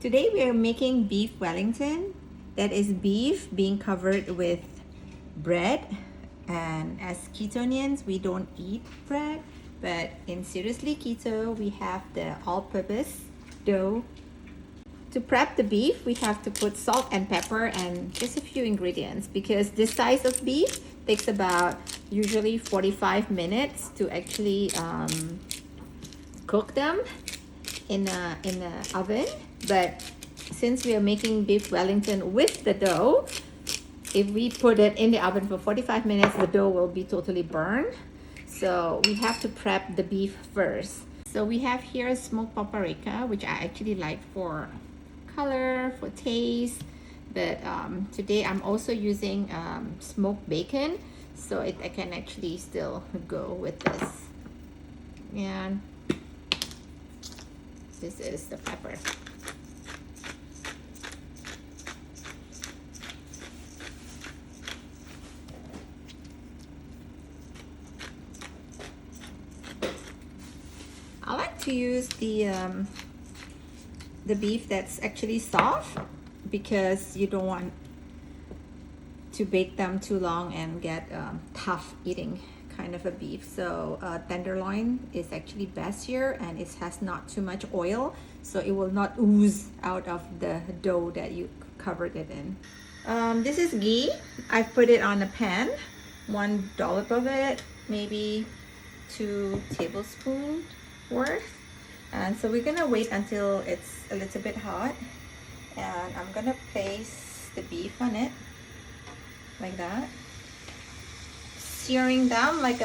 Today we are making beef Wellington. That is beef being covered with bread. And as ketonians, we don't eat bread. But in Seriously Keto, we have the all-purpose dough. To prep the beef, we have to put salt and pepper and just a few ingredients because this size of beef takes about usually 45 minutes to actually cook them in the oven. But since we are making beef Wellington with the dough, if we put it in the oven for 45 minutes, the dough will be totally burned. So we have to prep the beef first. So we have here smoked paprika, which I actually like for color, for taste. But today I'm also using smoked bacon, so I can actually still go with this. And this is the pepper. I like to use the beef that's actually soft because you don't want to bake them too long and get tough eating kind of a beef. So tenderloin is actually best here, and it has not too much oil, so it will not ooze out of the dough that you covered it in. This is ghee. I've put it on a pan, 1 dollop of it, maybe 2 tablespoons worth. And so we're gonna wait until it's a little bit hot, and I'm gonna place the beef on it like that, searing them like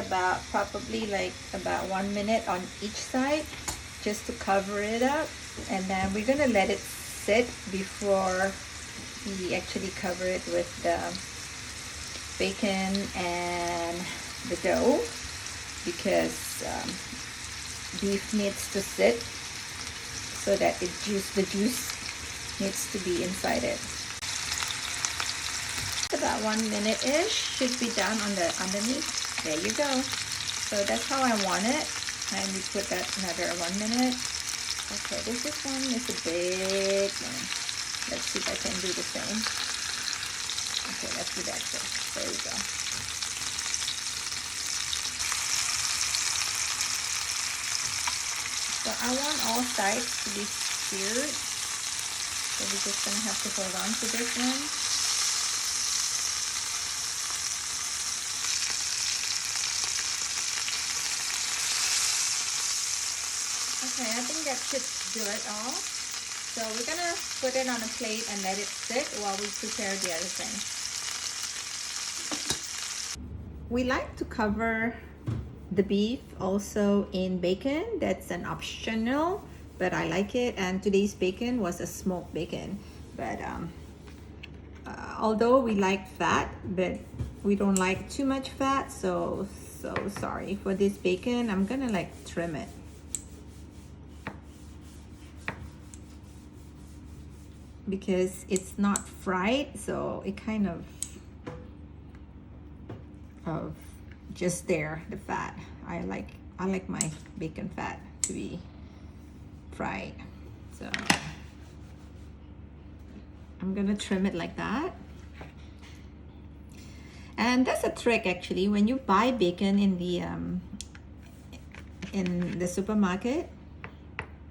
probably about 1 minute on each side just to cover it up. And then we're gonna let it sit before we actually cover it with the bacon and the dough, because beef needs to sit so that the juice needs to be inside it. About 1 minute-ish should be done on the underneath. There you go. So that's how I want it. And we put that another 1 minute. Okay, this one is a big one. Let's see if I can do the same. Okay, let's do that first. There we go. So I want all sides to be seared. So we're just gonna have to hold on to this one. Okay, I think that should do it all. So we're gonna put it on a plate and let it sit while we prepare the other thing. We like to cover the beef also in bacon. That's an optional, but I like it. And today's bacon was a smoked bacon. But although we like fat, but we don't like too much fat, so sorry for this bacon. I'm gonna trim it. Because it's not fried, so it kind of just there, the fat. I like my bacon fat to be fried. So I'm gonna trim it like that. And that's a trick actually. When you buy bacon in the supermarket,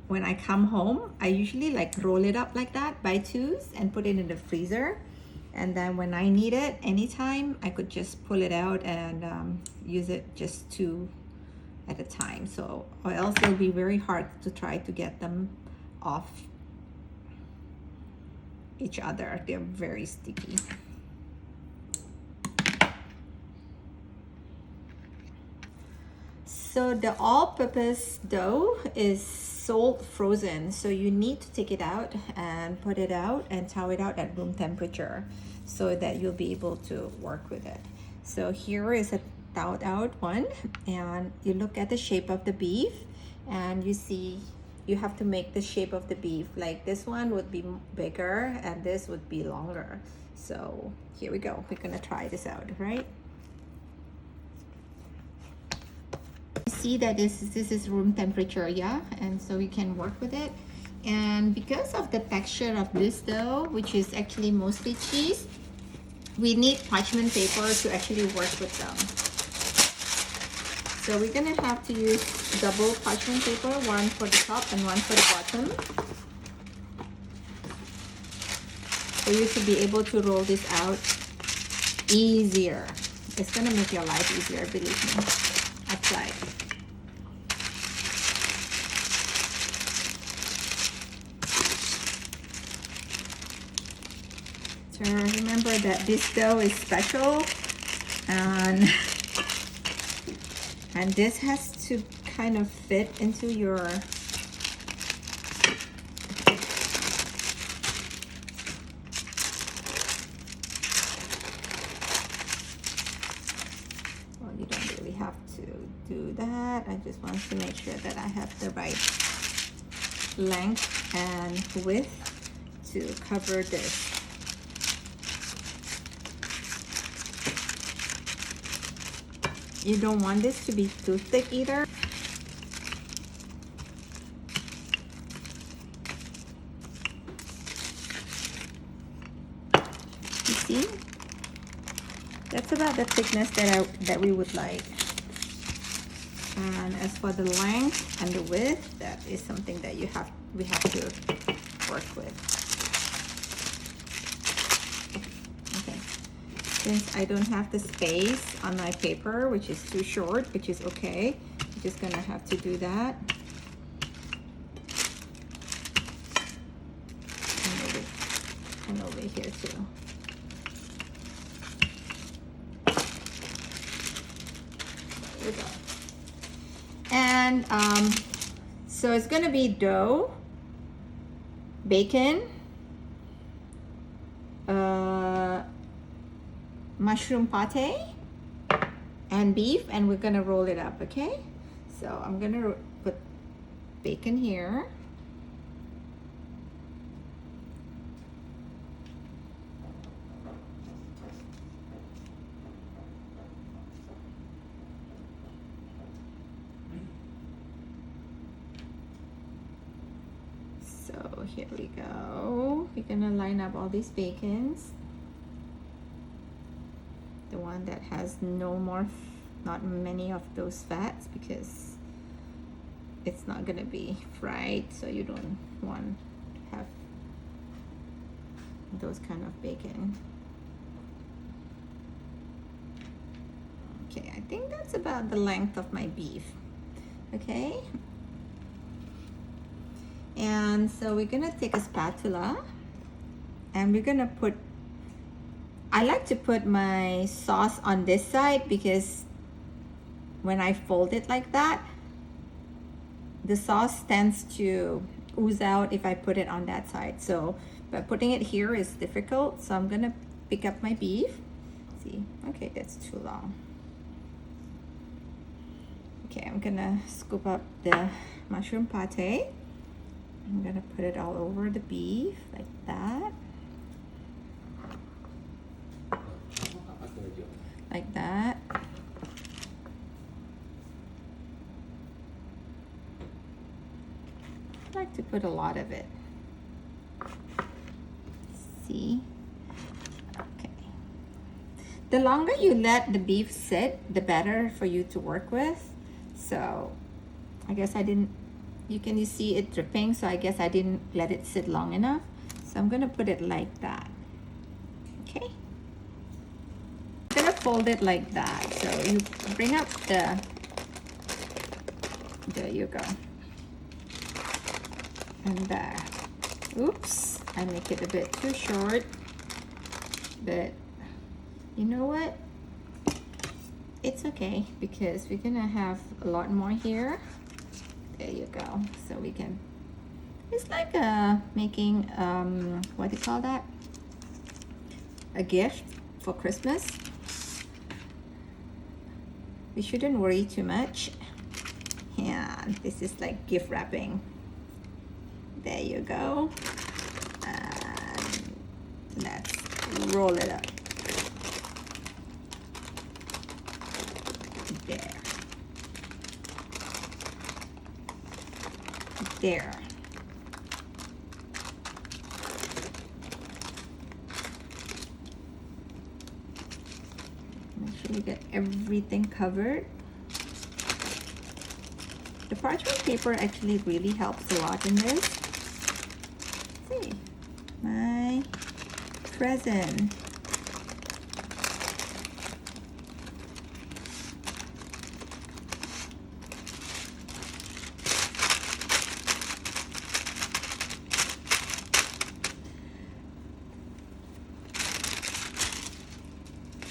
when I come home, I usually roll it up like that by twos and put it in the freezer. And then when I need it anytime, I could just pull it out and use it just 2 at a time. So, or else it'll be very hard to try to get them off each other. They're very sticky. So the all-purpose dough is sold frozen, so you need to take it out and put it out and thaw it out at room temperature so that you'll be able to work with it. So here is a thawed out one, and you look at the shape of the beef and you see you have to make the shape of the beef. Like this one would be bigger and this would be longer. So here we go. We're gonna try this out, right? See that this is room temperature, yeah, and so we can work with it. And because of the texture of this dough, which is actually mostly cheese, we need parchment paper to actually work with them. So we're gonna have to use double parchment paper, one for the top and one for the bottom, for you to be able to roll this out easier. It's gonna make your life easier, believe me. I've tried. So remember that this dough is special, and this has to kind of fit into your you don't really have to do that. I just want to make sure that I have the right length and width to cover this. You don't want this to be too thick either. You see? That's about the thickness that we would like. And as for the length and the width, that is something that we have to work with. Okay. Since I don't have the space on my paper, which is too short, which is okay, I'm just gonna have to do that. And over here too. There we go. And so it's gonna be dough, bacon, mushroom pate, and beef, and we're gonna roll it up, okay? So I'm gonna put bacon here. So here we go. We're gonna line up all these bacons. The one that has not many of those fats, because it's not gonna be fried, so you don't want to have those kind of bacon. Okay, I think that's about the length of my beef. Okay. And so we're gonna take a spatula and we're gonna put, I like to put my sauce on this side because when I fold it like that, the sauce tends to ooze out if I put it on that side. So, but putting it here is difficult. So I'm gonna pick up my beef. See, okay, that's too long. Okay, I'm gonna scoop up the mushroom pate. I'm gonna put it all over the beef like that. Like that. I like to put a lot of it. See? Okay. The longer you let the beef sit, the better for you to work with. So I guess you see it dripping, so I guess I didn't let it sit long enough. So I'm gonna put it like that. Okay. I'm gonna fold it like that. So you bring up there you go. And there. Oops, I make it a bit too short. But you know what? It's okay because we're gonna have a lot more here. There you go. So we can, it's like making, what do you call that? A gift for Christmas. We shouldn't worry too much. And this is like gift wrapping. There you go. And let's roll it up. There. There. you get everything covered. The parchment paper actually really helps a lot in this. See, my present.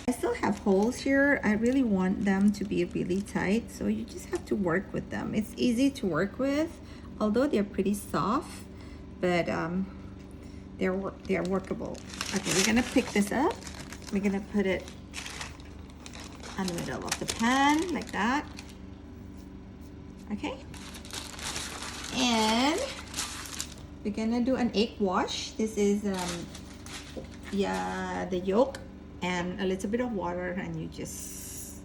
I still have holes here. I really want them to be really tight, so you just have to work with them. It's easy to work with, although they're pretty soft, but they're workable. Okay, we're gonna pick this up. We're gonna put it on the middle of the pan like that. Okay, and we're gonna do an egg wash. This is the yolk and a little bit of water, and you just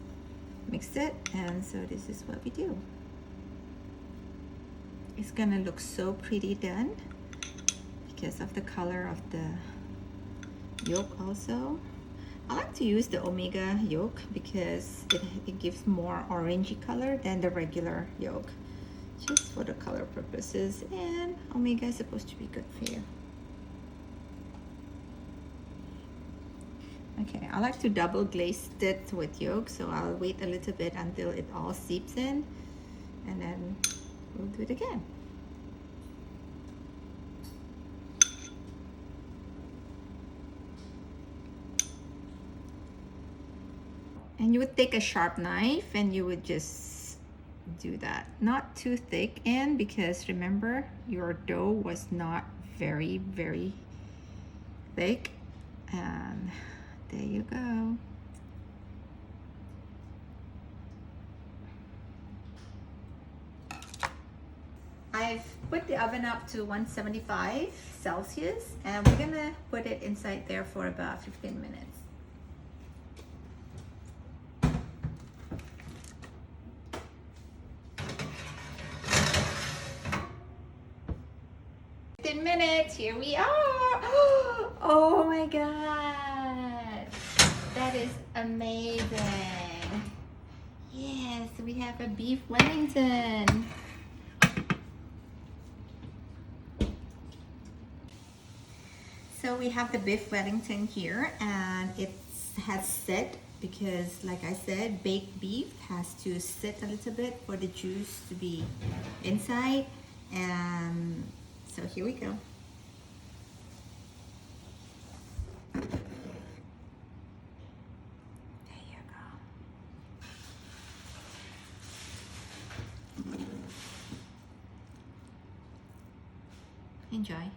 mix it. And so this is what we do. It's gonna look so pretty done because of the color of the yolk. Also, I like to use the Omega yolk because it gives more orangey color than the regular yolk, just for the color purposes. And Omega is supposed to be good for you. Okay, I like to double glaze it with yolk, so I'll wait a little bit until it all seeps in, and then we'll do it again. And you would take a sharp knife and you would just do that. Not too thick in, because remember, your dough was not very, very thick. And there you go. I've put the oven up to 175 Celsius, and we're gonna put it inside there for about 15 minutes. 15 minutes, here we are. Oh my God, that is amazing. Yes, we have a beef Wellington. So we have the beef Wellington here, and it has set because, like I said, baked beef has to sit a little bit for the juice to be inside. And so here we go. There you go. Enjoy.